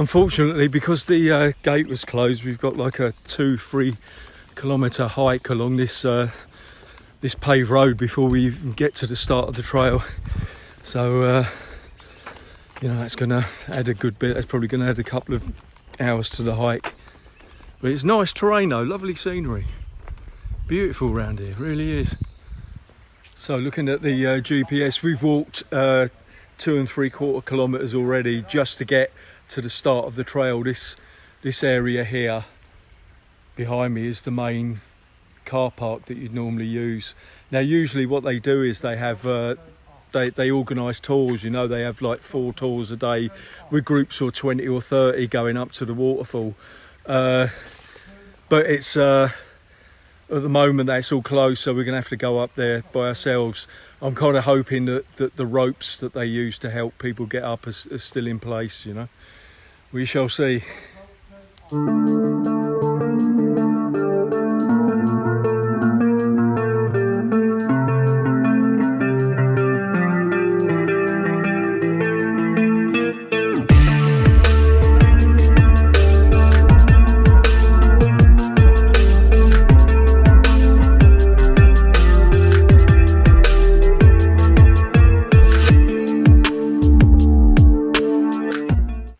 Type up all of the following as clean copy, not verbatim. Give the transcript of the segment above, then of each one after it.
unfortunately, because the gate was closed, we've got like a 2-3 kilometre hike along this this paved road before we even get to the start of the trail. So you know, that's going to add a good bit. That's probably going to add a couple of hours to the hike. But it's nice terrain though, lovely scenery, beautiful around here, really is. So looking at the GPS, we've walked 2 3/4 kilometres already just to get to the start of the trail. This area here behind me is the main car park that you'd normally use. Now usually what they do is they have they organise tours, you know, they have like 4 tours a day with groups of 20 or 30 going up to the waterfall. But it's at the moment that's all closed, so we're gonna have to go up there by ourselves. I'm kind of hoping that the ropes that they use to help people get up are still in place, you know. We shall see.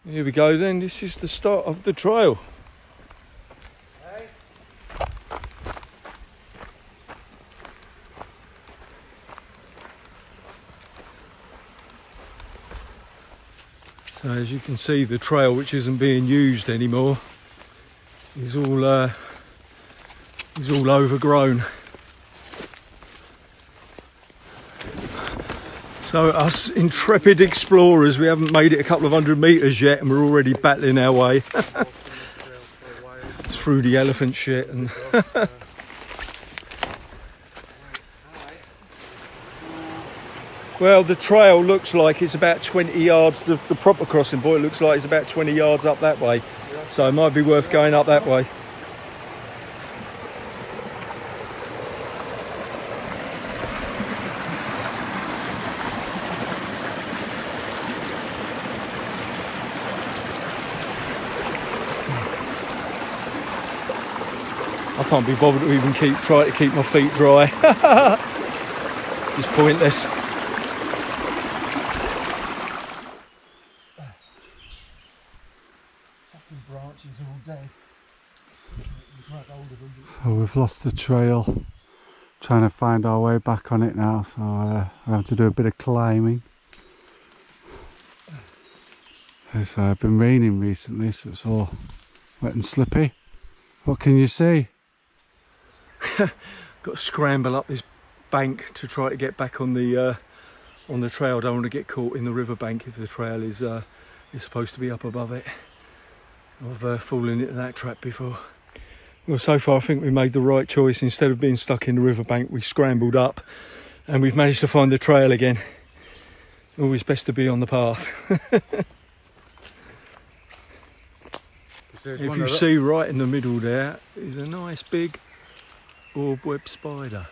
Here we go then, this is the start of the trail. So as you can see, the trail, which isn't being used anymore, is all overgrown. So us intrepid explorers, we haven't made it a couple of 100 metres yet and we're already battling our way through the elephant shit. And well, the trail looks like it's about 20 yards, the proper crossing point looks like it's about 20 yards up that way. So it might be worth going up that way. I can't be bothered to even try to keep my feet dry. It's pointless. So we've lost the trail, trying to find our way back on it now, so I have to do a bit of climbing. It's been raining recently, so it's all wet and slippy. What can you see? Got to scramble up this bank to try to get back on the trail. Don't want to get caught in the riverbank if the trail is supposed to be up above it. I've fallen into that trap before. Well, so far I think we made the right choice. Instead of being stuck in the riverbank, we scrambled up and we've managed to find the trail again. Always best to be on the path. If you see right in the middle there is a nice big orb web spider.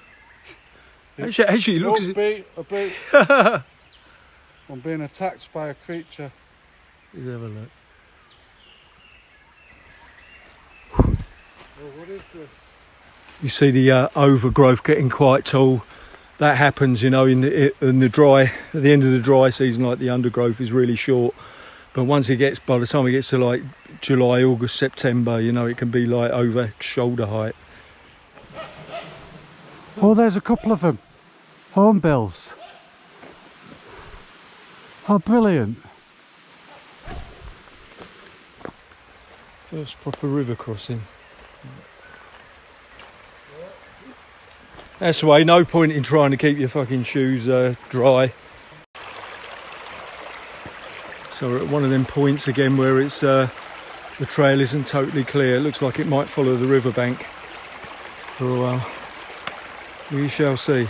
Actually it looks... I'm being attacked by a creature. Let's have a look. Well, what is this? You see the overgrowth getting quite tall. That happens, you know, in the dry, at the end of the dry season, like the undergrowth is really short. But once it gets, by the time it gets to like July, August, September, you know, it can be like over shoulder height. Oh, there's a couple of them. Hornbills. Oh, brilliant. First proper river crossing. That's the way, no point in trying to keep your fucking shoes dry. So we're at one of them points again where it's the trail isn't totally clear. It looks like it might follow the riverbank for a while. We shall see.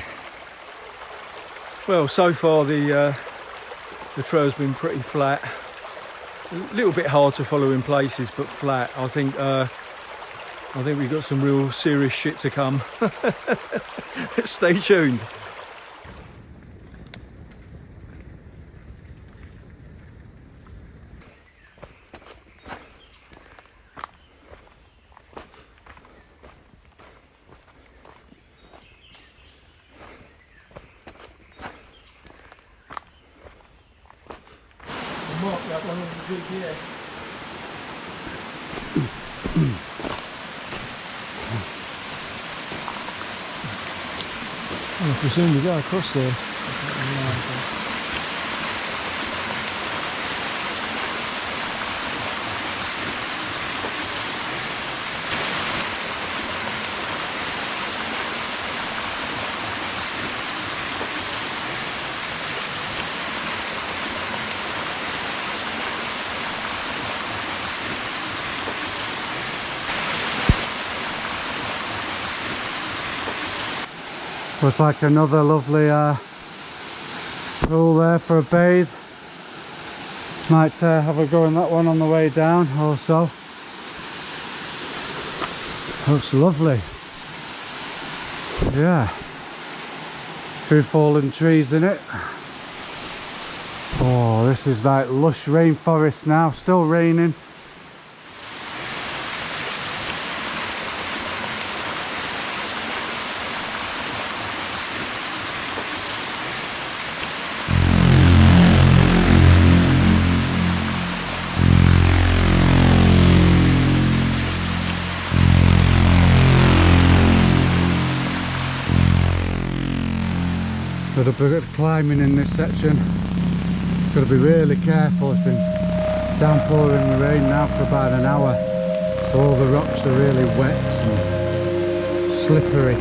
Well, so far the trail's been pretty flat. A little bit hard to follow in places, but flat. I think we've got some real serious shit to come. Stay tuned. that one on the GPS. I presume we go across there. Looks like another lovely pool there for a bathe. Might have a go in that one on the way down also. Looks lovely. Yeah. Few fallen trees in it. Oh, this is like lush rainforest now, still raining. Got a bit of climbing in this section. Got to be really careful. It's been downpouring the rain now for about an hour, so all the rocks are really wet and slippery.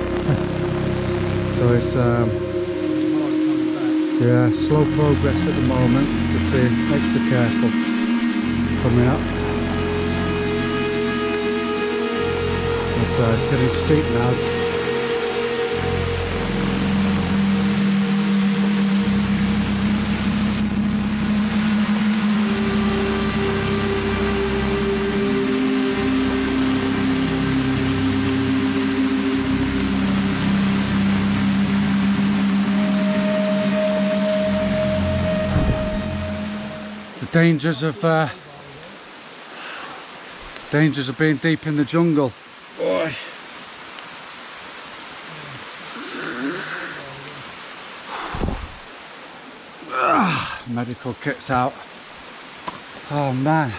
So it's yeah, slow progress at the moment. Just being extra careful coming up. But it's getting steep now. Dangers of being deep in the jungle. Boy. Medical kit's out. Oh man.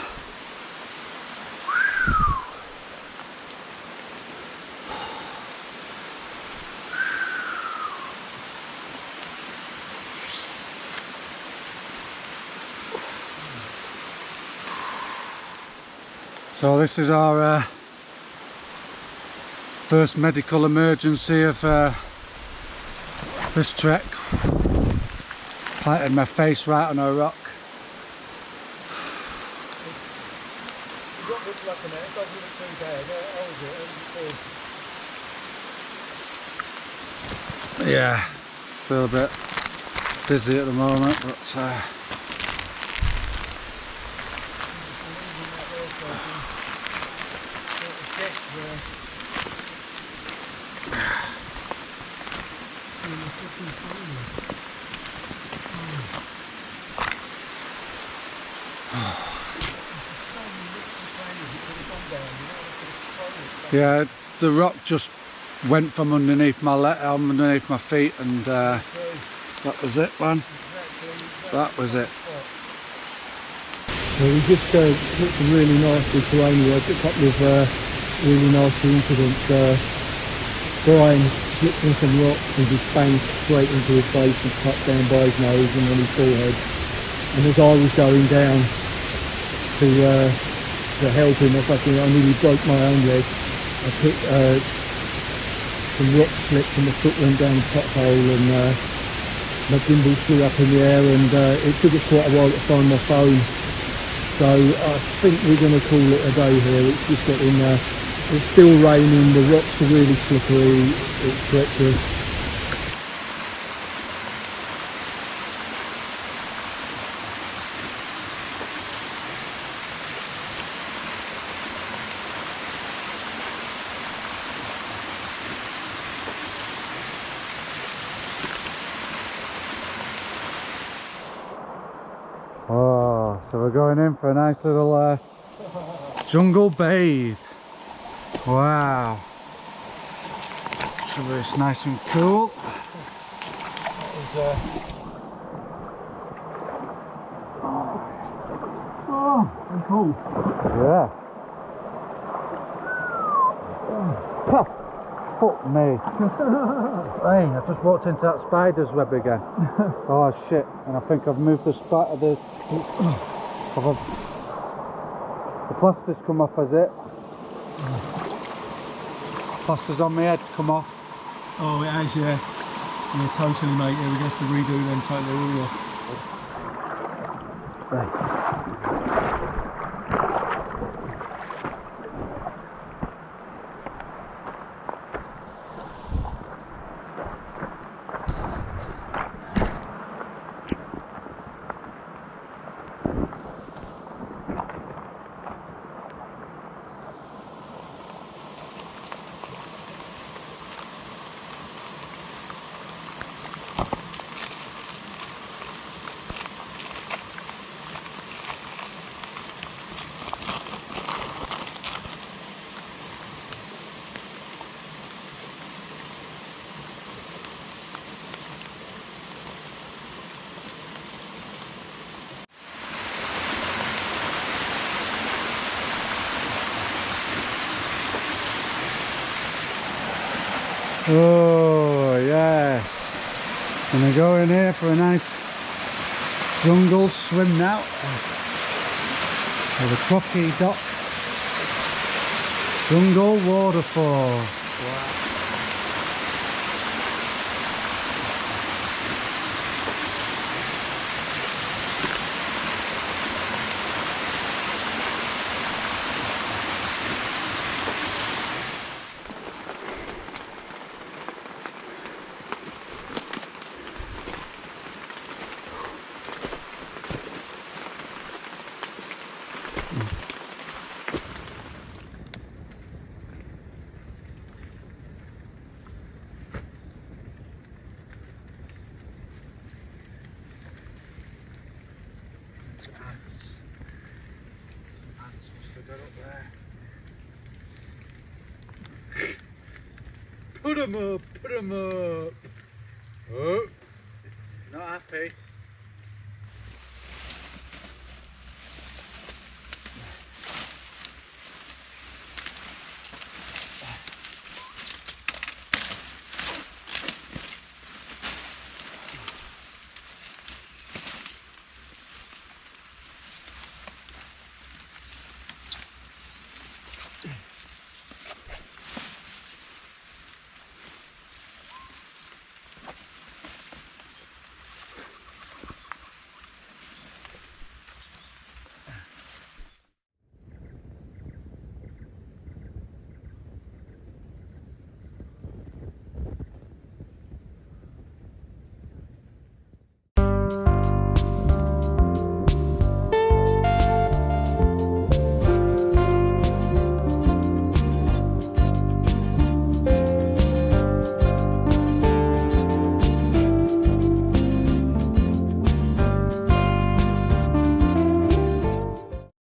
So this is our first medical emergency of this trek. Planted my face right on a rock. Yeah, feel a bit dizzy at the moment, but yeah, the rock just went from underneath my feet, and that was it, man. That was it. Well, we just hit some really nasty terrain. We had a couple of really nasty incidents. Brian slipped on some rocks and just banged straight into his face and cut down by his nose and on his forehead. And as I was going down to help him, I nearly broke my own leg. I took some rock slipped and my foot went down the pothole, and my gimbal flew up in the air, and it took us quite a while to find my phone. So I think we're going to call it a day here. It's just getting, it's still raining, the rocks are really slippery, it's treacherous. Oh, so we're going in for a nice little jungle bathe. Wow. So it's nice and cool. Oh, cool. Yeah. Oh, fuck me. Hey, I just walked into that spider's web again. Oh shit, and I think I've moved the the plaster's come off, has it? Plaster's on my head, come off. Oh, it has, yeah. Yeah, totally, mate. Yeah, we have to redo them totally all off. Right. Oh yeah, gonna go in here for a nice jungle swim now with the Krok-E-Dok Jungle Waterfall. Wow. Put 'em up, put 'em up. Oh. Not happy.